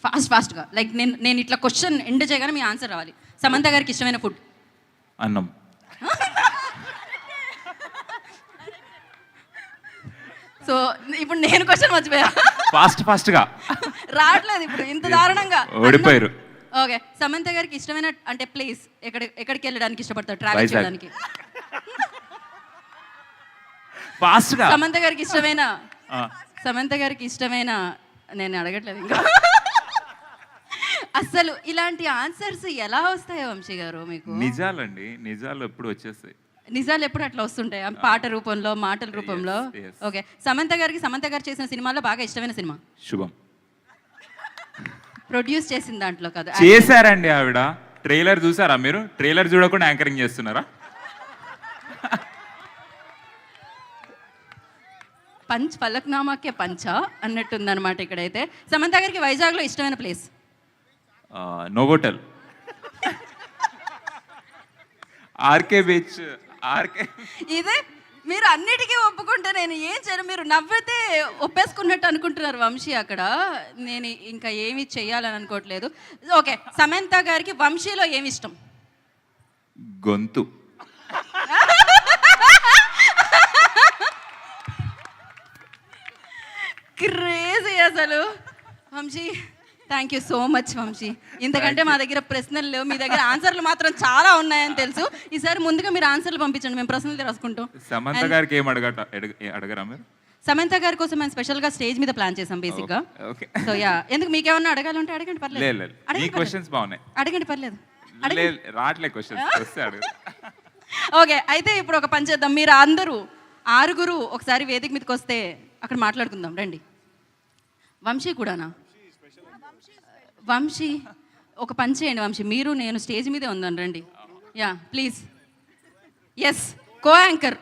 ఫాస్ట్గా లైక్ నేను ఇట్లా క్వశ్చన్ ఎండ్ చేయగానే మీ ఆన్సర్ రావాలి. సమంత గారికి ఇష్టమైన ఫుడ్? అన్నం. సో ఇప్పుడు నేను క్వశ్చన్ మర్చిపోయా. ఫాస్ట్గా రావట్లేదు ఇప్పుడు ఇంత దారుణంగా. ఓడిపోయారు. ఓకే, సమంత గారికి ఇష్టమైన అంటే ప్లేస్ ఎక్కడికి వెళ్ళడానికి ఇష్టపడతారు ట్రావెల్ వైజాగ్. చేయడానికి? ఫాస్ట్గా సమంత గారికి ఇష్టమైన నేను అడగట్లేదు ఇంకా. అసలు ఇలాంటి ఆన్సర్స్ ఎలా వస్తాయో వంశీ గారు మీకు? నిజాలండి, నిజాలు ఎప్పుడు వచ్చేస్తాయి. నిజాలు ఎప్పుడు అట్లా వస్తుంటాయి పాట రూపంలో, మాటల రూపంలో. Yes. ఓకే, సమంత గారు చేసిన సినిమాలో బాగా ఇష్టమైన సినిమా? శుభం. ప్రొడ్యూస్ చేసిన దాంట్లో కదా చేశారండి ఆవిడ. ట్రైలర్ చూసారా మీరు? ట్రైలర్ చూడకుండా యాంకరింగ్ చేస్తున్నారా? పంచ్ ఫలక్నామాకే పంచ అన్నట్టుందన్నమాట ఇక్కడైతే. సమంత గారికి వైజాగ్లో ఇష్టమైన ప్లేస్? Novotel, RK beach. ఇదే మీరు అన్నిటికీ ఒప్పుకుంటే నేను ఏం చేయను. మీరు నవ్వితే ఒప్పేసుకున్నట్టు అనుకుంటున్నారు వంశీ అక్కడ. నేను ఇంకా ఏమి చెయ్యాలని అనుకోవట్లేదు. ఓకే, సమంత గారికి వంశీలో ఏమి ఇష్టం? గొంతు. క్రేజీ అసలు. Vamshi, thank you so much Vamshi. ఇంతకంటే మా దగ్గర ప్రశ్నలు లేవు, మీ దగ్గర ఆన్సర్లు మాత్రం చాలా ఉన్నాయని తెలుసు. ఈసారి ముందుగా మీరు ఆన్సర్లు పంపించండి, మేము ప్రశ్నలు రాసుకుంటాం. సమంత గారికి ఏం అడగరా మీరు? సమంత గారి కోసం మేము స్పెషల్గా స్టేజ్ మీద ప్లాన్ చేసాం బేసిక్గా. సో యా, ఎందుకు మీకేమన్నా అడగాలంటే అడగండి, పర్లేదు. అడగండి పర్లేదు. ఓకే, అయితే ఇప్పుడు ఒక పని చేద్దాం. మీరు అందరూ 6 ఒకసారి వేదిక మీదకి వస్తే అక్కడ మాట్లాడుకుందాం రండి. వంశీ కూడానా? వంశీ ఒక పని చేయండి వంశీ, మీరు నేను స్టేజ్ మీదే ఉందాను రండి. Yeah please. Yes, co anchor